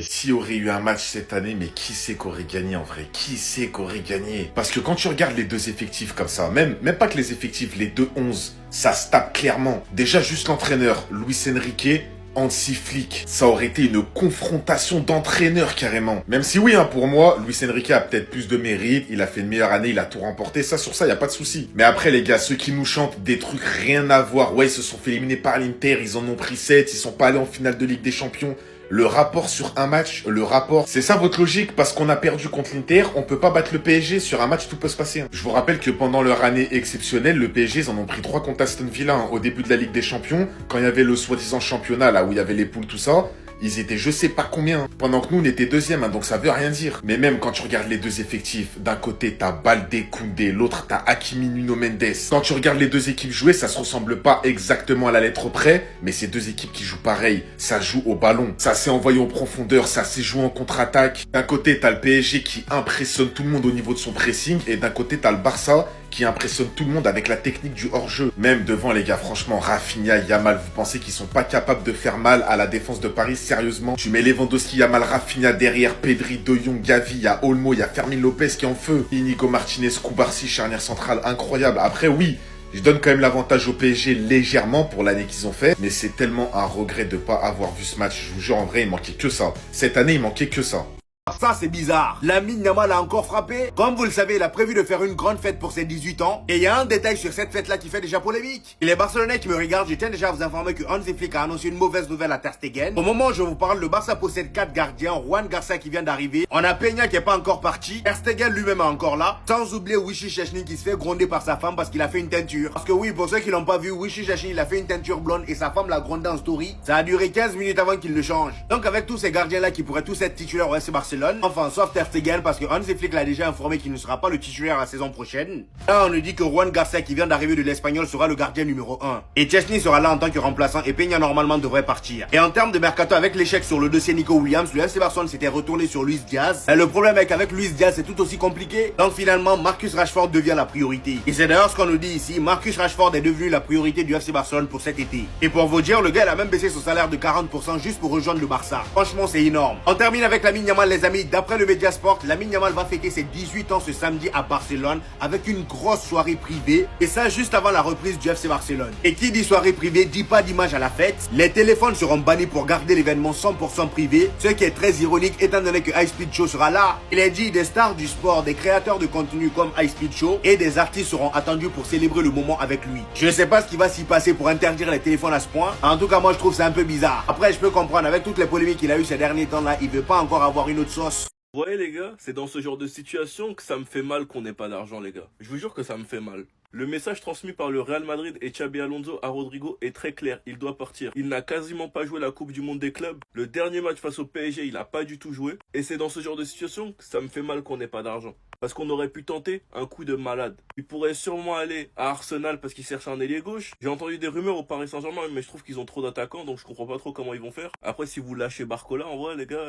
Et s'il y aurait eu un match cette année, mais qui c'est qu'aurait gagné en vrai? Qui c'est qu'aurait gagné? Parce que quand tu regardes les deux effectifs comme ça, même pas que les effectifs, les deux 11, ça se tape clairement. Déjà juste l'entraîneur, Luis Enrique, Hansi Flick, ça aurait été une confrontation d'entraîneurs carrément. Même si oui, pour moi, Luis Enrique a peut-être plus de mérite, il a fait une meilleure année, il a tout remporté, ça sur ça, y a pas de souci. Mais après les gars, ceux qui nous chantent des trucs rien à voir, ouais, ils se sont fait éliminer par l'Inter, ils en ont pris 7, ils sont pas allés en finale de Ligue des Champions. Le rapport sur un match, c'est ça votre logique? Parce qu'on a perdu contre l'Inter, on peut pas battre le PSG, sur un match tout peut se passer. Je vous rappelle que pendant leur année exceptionnelle, le PSG, ils en ont pris 3 contre Aston Villa au début de la Ligue des Champions, quand il y avait le soi-disant championnat, là où il y avait les poules, tout ça. Ils étaient je sais pas combien, pendant que nous on était deuxième, donc ça veut rien dire. Mais même quand tu regardes les deux effectifs, d'un côté t'as Baldé, Koundé, l'autre t'as Hakimi, Nuno Mendes. Quand tu regardes les deux équipes jouer, ça se ressemble pas exactement à la lettre près, mais c'est deux équipes qui jouent pareil. Ça joue au ballon, ça s'est envoyé en profondeur, ça s'est joué en contre-attaque. D'un côté t'as le PSG qui impressionne tout le monde au niveau de son pressing, et d'un côté t'as le Barça qui impressionne tout le monde avec la technique du hors-jeu. Même devant les gars, franchement, Rafinha, Yamal, vous pensez qu'ils sont pas capables de faire mal à la défense de Paris? Sérieusement, tu mets Lewandowski, Yamal, Rafinha derrière, Pedri, De Jong, Gavi, il y a Olmo, il y a Fermin Lopez qui est en feu, Inigo Martinez, Koubarsi, charnière centrale incroyable. Après oui, je donne quand même l'avantage au PSG légèrement pour l'année qu'ils ont fait, mais c'est tellement un regret de pas avoir vu ce match. Je vous jure, en vrai, il manquait que ça. Cette année, il manquait que ça. Ça c'est bizarre. Lamine Yamal a encore frappé. Comme vous le savez, il a prévu de faire une grande fête pour ses 18 ans. Et il y a un détail sur cette fête là qui fait déjà polémique. Et les Barcelonais qui me regardent, je tiens déjà à vous informer que Hansi Flick a annoncé une mauvaise nouvelle à Ter Stegen. Au moment où je vous parle, le Barça possède 4 gardiens. Juan Garcia qui vient d'arriver. On a Peña qui est pas encore parti. Ter Stegen lui-même est encore là. Sans oublier Wishy Szczesny qui se fait gronder par sa femme parce qu'il a fait une teinture. Parce que oui, pour ceux qui l'ont pas vu, Wishy Szczesny il a fait une teinture blonde et sa femme l'a grondé en story. Ça a duré 15 minutes avant qu'il le change. Donc avec tous ces gardiens là qui pourraient tous être titulaires au FC Barcelone, enfin sauf Ter Stegen parce que Hansi Flick l'a déjà informé qu'il ne sera pas le titulaire la saison prochaine. Là on nous dit que Juan Garcia qui vient d'arriver de l'Espagnol sera le gardien numéro 1. Et Szczesny sera là en tant que remplaçant et Peña normalement devrait partir. Et en termes de mercato, avec l'échec sur le dossier Nico Williams, le FC Barcelone s'était retourné sur Luis Diaz. Et le problème est qu'avec Luis Diaz c'est tout aussi compliqué. Donc finalement Marcus Rashford devient la priorité. Et c'est d'ailleurs ce qu'on nous dit ici, Marcus Rashford est devenu la priorité du FC Barcelone pour cet été. Et pour vous dire, le gars il a même baissé son salaire de 40% juste pour rejoindre le Barça. Franchement c'est énorme. On termine avec Lamine Yamal les amis. D'après le Mediasport, Lamine Yamal va fêter ses 18 ans ce samedi à Barcelone avec une grosse soirée privée. Et ça juste avant la reprise du FC Barcelone. Et qui dit soirée privée dit pas d'image à la fête. Les téléphones seront bannis pour garder l'événement 100% privé. Ce qui est très ironique étant donné que High Speed Show sera là. Il est dit des stars du sport, des créateurs de contenu comme High Speed Show et des artistes seront attendus pour célébrer le moment avec lui. Je ne sais pas ce qui va s'y passer pour interdire les téléphones à ce point. En tout cas moi je trouve ça un peu bizarre. Après je peux comprendre avec toutes les polémiques qu'il a eu ces derniers temps là, il veut pas encore avoir une autre sauce. Vous voyez les gars, c'est dans ce genre de situation que ça me fait mal qu'on n'ait pas d'argent les gars. Je vous jure que ça me fait mal. Le message transmis par le Real Madrid et Xabi Alonso à Rodrigo est très clair, il doit partir. Il n'a quasiment pas joué la Coupe du Monde des clubs. Le dernier match face au PSG, il n'a pas du tout joué. Et c'est dans ce genre de situation que ça me fait mal qu'on n'ait pas d'argent. Parce qu'on aurait pu tenter un coup de malade. Il pourrait sûrement aller à Arsenal parce qu'il cherche un ailier gauche. J'ai entendu des rumeurs au Paris Saint-Germain, mais je trouve qu'ils ont trop d'attaquants, donc je comprends pas trop comment ils vont faire. Après, si vous lâchez Barcola, en vrai les gars,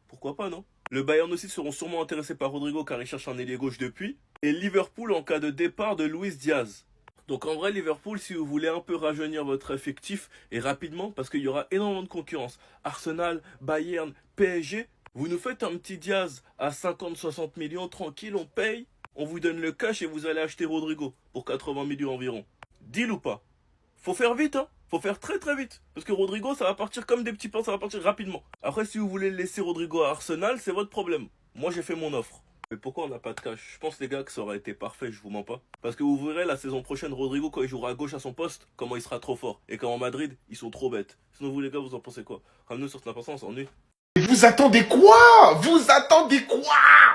pourquoi pas non? Le Bayern aussi seront sûrement intéressés par Rodrigo car il cherche un ailier gauche depuis. Et Liverpool en cas de départ de Luis Diaz. Donc en vrai Liverpool, si vous voulez un peu rajeunir votre effectif et rapidement, parce qu'il y aura énormément de concurrence, Arsenal, Bayern, PSG, vous nous faites un petit Diaz à 50-60 millions, tranquille, on paye, on vous donne le cash et vous allez acheter Rodrigo pour 80 millions environ. Deal ou pas? Faut faire vite hein. Faut faire très très vite. Parce que Rodrigo, ça va partir comme des petits pains, ça va partir rapidement. Après, si vous voulez laisser Rodrigo à Arsenal, c'est votre problème. Moi, j'ai fait mon offre. Mais pourquoi on n'a pas de cash? Je pense les gars que ça aurait été parfait, je vous mens pas. Parce que vous verrez la saison prochaine, Rodrigo, quand il jouera à gauche à son poste, comment il sera trop fort. Et qu'en Madrid, ils sont trop bêtes. Sinon vous les gars, vous en pensez quoi? Ramenez sur Snap, on s'ennuie. Vous attendez quoi? Vous attendez quoi?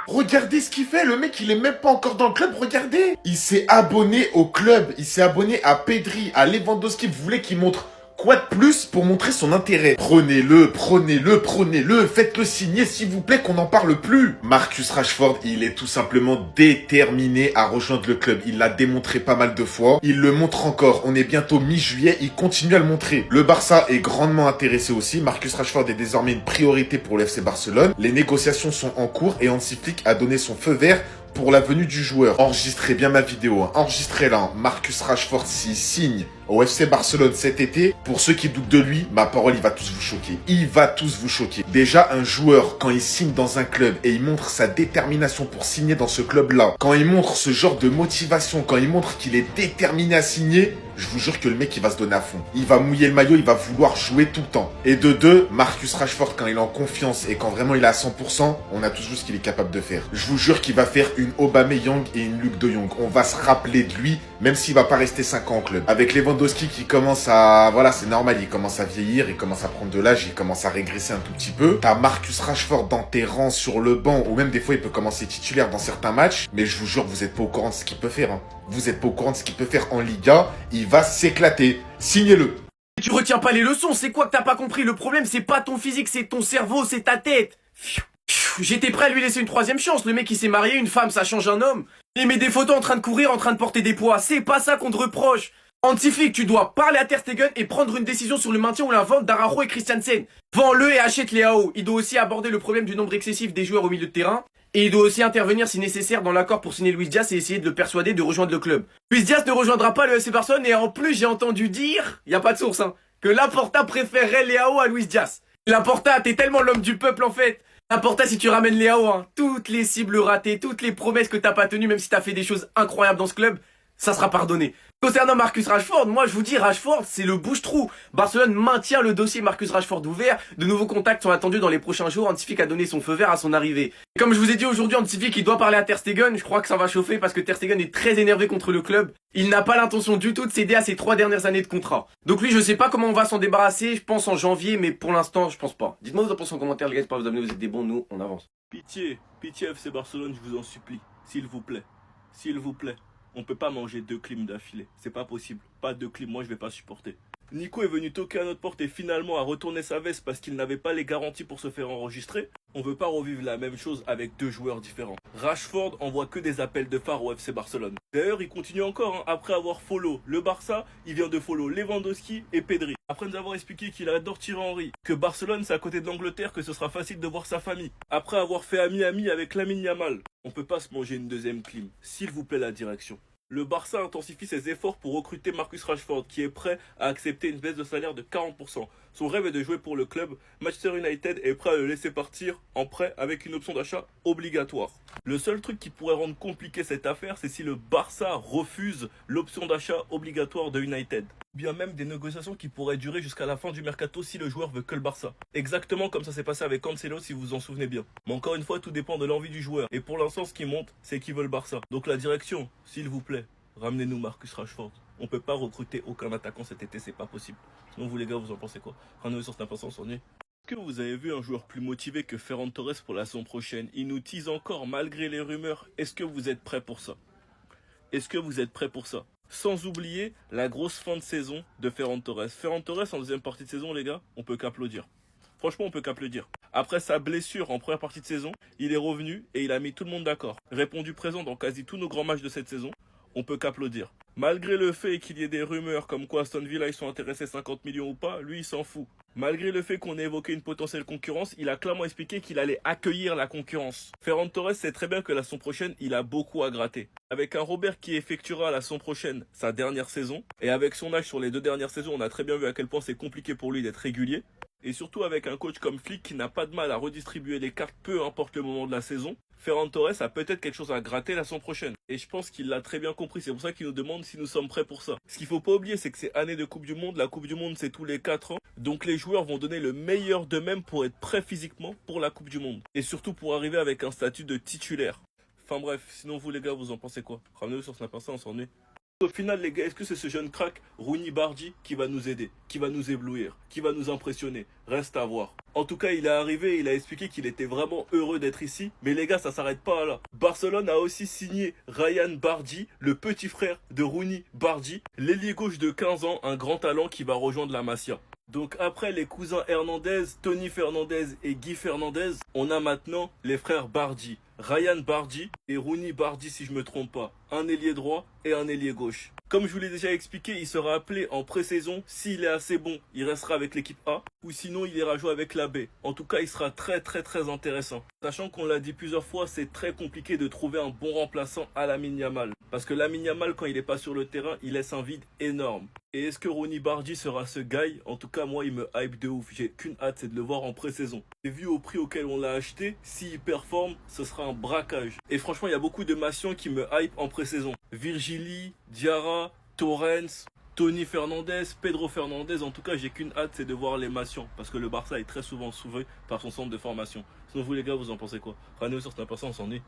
Regardez ce qu'il fait, le mec il est même pas encore dans le club, regardez. Il s'est abonné au club, il s'est abonné à Pedri, à Lewandowski, vous voulez qu'il montre quoi de plus pour montrer son intérêt? Prenez-le, prenez-le, prenez-le, faites-le signer s'il vous plaît qu'on n'en parle plus. Marcus Rashford, il est tout simplement déterminé à rejoindre le club. Il l'a démontré pas mal de fois. Il le montre encore. On est bientôt mi-juillet, il continue à le montrer. Le Barça est grandement intéressé aussi. Marcus Rashford est désormais une priorité pour le FC Barcelone. Les négociations sont en cours et Hansi Flick a donné son feu vert pour la venue du joueur. Enregistrez bien ma vidéo, hein. Enregistrez-la. Hein. Marcus Rashford, s'il signe au FC Barcelone cet été, pour ceux qui doutent de lui, ma parole, il va tous vous choquer. Il va tous vous choquer. Déjà, un joueur, quand il signe dans un club et il montre sa détermination pour signer dans ce club-là, quand il montre ce genre de motivation, quand il montre qu'il est déterminé à signer, je vous jure que le mec, il va se donner à fond. Il va mouiller le maillot, il va vouloir jouer tout le temps. Et de deux, Marcus Rashford, quand il est en confiance et quand vraiment il est à 100%, on a tous vu ce qu'il est capable de faire. Je vous jure qu'il va faire une Aubameyang et une Luke de Jong. On va se rappeler de lui, même s'il va pas rester 5 ans en club. Avec Lewandowski qui commence à... Voilà, c'est normal, il commence à vieillir, il commence à prendre de l'âge, il commence à régresser un tout petit peu. T'as Marcus Rashford dans tes rangs sur le banc, ou même des fois il peut commencer titulaire dans certains matchs, mais je vous jure, vous êtes pas au courant de ce qu'il peut faire. Hein. Vous êtes pas au courant de ce qu'il peut faire en Liga, il va s'éclater. Signez-le. Tu retiens pas les leçons, c'est quoi que t'as pas compris? Le problème, c'est pas ton physique, c'est ton cerveau, c'est ta tête. J'étais prêt à lui laisser une troisième chance. Le mec, il s'est marié, une femme, ça change un homme. Il met des photos en train de courir, en train de porter des poids. C'est pas ça qu'on te reproche. Anti-flic, tu dois parler à Ter Stegen et prendre une décision sur le maintien ou la vente d'Araujo et Christiansen. Vends-le et achète Leao. Il doit aussi aborder le problème du nombre excessif des joueurs au milieu de terrain. Et il doit aussi intervenir si nécessaire dans l'accord pour signer Luis Diaz et essayer de le persuader de rejoindre le club. Luis Diaz ne rejoindra pas le FC Barcelone et en plus j'ai entendu dire, y a pas de source hein, que Laporta préférerait Leao à Luis Diaz. Laporta, t'es tellement l'homme du peuple en fait. Laporta, si tu ramènes Leao, hein, toutes les cibles ratées, toutes les promesses que t'as pas tenues, même si t'as fait des choses incroyables dans ce club, ça sera pardonné. Concernant Marcus Rashford, moi je vous dis, Rashford c'est le bouche-trou. Barcelone maintient le dossier Marcus Rashford ouvert. De nouveaux contacts sont attendus dans les prochains jours. Anti-Flick a donné son feu vert à son arrivée. Et comme je vous ai dit aujourd'hui, Anti-Flick il doit parler à Ter Stegen. Je crois que ça va chauffer parce que Ter Stegen est très énervé contre le club. Il n'a pas l'intention du tout de céder à ses 3 dernières années de contrat. Donc lui je sais pas comment on va s'en débarrasser. Je pense en janvier, mais pour l'instant je pense pas. Dites-moi vous en pensez en commentaire les gars, pas vous abonner, vous êtes des bons, nous on avance. Pitié, pitié FC Barcelone, je vous en supplie. S'il vous plaît. S'il vous plaît. On peut pas manger 2 clims d'affilée. C'est pas possible. Pas 2 clims, moi je vais pas supporter. Nico est venu toquer à notre porte et finalement a retourné sa veste parce qu'il n'avait pas les garanties pour se faire enregistrer. On veut pas revivre la même chose avec 2 joueurs différents. Rashford envoie que des appels de phare au FC Barcelone. D'ailleurs, il continue encore, hein. Après avoir follow le Barça, il vient de follow Lewandowski et Pedri. Après nous avoir expliqué qu'il adore Thierry Henry, que Barcelone c'est à côté de l'Angleterre, que ce sera facile de voir sa famille. Après avoir fait ami-ami avec Lamine Yamal. On peut pas se manger une 2e clim. S'il vous plaît la direction. Le Barça intensifie ses efforts pour recruter Marcus Rashford qui est prêt à accepter une baisse de salaire de 40%. Son rêve est de jouer pour le club. Manchester United est prêt à le laisser partir en prêt avec une option d'achat obligatoire. Le seul truc qui pourrait rendre compliqué cette affaire, c'est si le Barça refuse l'option d'achat obligatoire de United. Bien même des négociations qui pourraient durer jusqu'à la fin du mercato si le joueur veut que le Barça. Exactement comme ça s'est passé avec Cancelo si vous vous en souvenez bien. Mais encore une fois, tout dépend de l'envie du joueur. Et pour l'instant, ce qui monte, c'est qu'il veut le Barça. Donc la direction, s'il vous plaît, ramenez-nous Marcus Rashford. On peut pas recruter aucun attaquant cet été, c'est pas possible. Sinon vous les gars, vous en pensez quoi? Ramenez-nous sur Snap on s'ennuie. Est-ce que vous avez vu un joueur plus motivé que Ferran Torres pour la saison prochaine? Il nous tease encore malgré les rumeurs. Est-ce que vous êtes prêts pour ça? Est-ce que vous êtes prêts pour ça? Sans oublier la grosse fin de saison de Ferran Torres. Ferran Torres en deuxième partie de saison, les gars, on peut qu'applaudir. Franchement, on peut qu'applaudir. Après sa blessure en première partie de saison, il est revenu et il a mis tout le monde d'accord. Répondu présent dans quasi tous nos grands matchs de cette saison, on peut qu'applaudir. Malgré le fait qu'il y ait des rumeurs comme quoi Aston Villa ils sont intéressés 50 millions ou pas, lui il s'en fout. Malgré le fait qu'on ait évoqué une potentielle concurrence, il a clairement expliqué qu'il allait accueillir la concurrence. Ferran Torres sait très bien que la saison prochaine, il a beaucoup à gratter. Avec un Robert qui effectuera la saison prochaine sa dernière saison, et avec son âge sur les 2 dernières saisons, on a très bien vu à quel point c'est compliqué pour lui d'être régulier. Et surtout avec un coach comme Flick qui n'a pas de mal à redistribuer les cartes peu importe le moment de la saison, Ferran Torres a peut-être quelque chose à gratter la saison prochaine. Et je pense qu'il l'a très bien compris, c'est pour ça qu'il nous demande si nous sommes prêts pour ça. Ce qu'il faut pas oublier, c'est que c'est année de Coupe du Monde, la Coupe du Monde c'est tous les 4 ans, donc les joueurs vont donner le meilleur d'eux-mêmes pour être prêts physiquement pour la Coupe du Monde. Et surtout pour arriver avec un statut de titulaire. Enfin bref, sinon vous les gars, vous en pensez quoi? Ramenez-le sur Snap, on s'ennuie. Au final, les gars, est-ce que c'est ce jeune crack, Rooney Bardi, qui va nous aider, qui va nous éblouir, qui va nous impressionner? Reste à voir. En tout cas, il est arrivé et il a expliqué qu'il était vraiment heureux d'être ici. Mais les gars, ça s'arrête pas là. Barcelone a aussi signé Ryan Bardi, le petit frère de Rooney Bardi, l'ailier gauche de 15 ans, un grand talent qui va rejoindre la Masia. Donc après les cousins Hernandez, Tony Fernandez et Guy Fernandez, on a maintenant les frères Bardi. Ryan Bardi et Rooney Bardi si je me trompe pas. Un ailier droit et un ailier gauche. Comme je vous l'ai déjà expliqué, il sera appelé en pré-saison. S'il est assez bon, il restera avec l'équipe A. Ou sinon, il ira jouer avec la B. En tout cas, il sera très intéressant. Sachant qu'on l'a dit plusieurs fois, c'est très compliqué de trouver un bon remplaçant à Lamine Yamal. Parce que Lamine Yamal, quand il n'est pas sur le terrain, il laisse un vide énorme. Et est-ce que Ronny Bardi sera ce guy? En tout cas, moi, il me hype de ouf. J'ai qu'une hâte, c'est de le voir en pré-saison. Et vu au prix auquel on l'a acheté, s'il performe, ce sera un braquage. Et franchement, il y a beaucoup de Massiens qui me hype en pré-saison. Virgili, Diarra, Torrens, Tony Fernandez, Pedro Fernandez. En tout cas, j'ai qu'une hâte, c'est de voir les Massiens. Parce que le Barça est très souvent sauvé par son centre de formation. Sinon, vous les gars, vous en pensez quoi? Rano sur Snapper, on s'ennuie.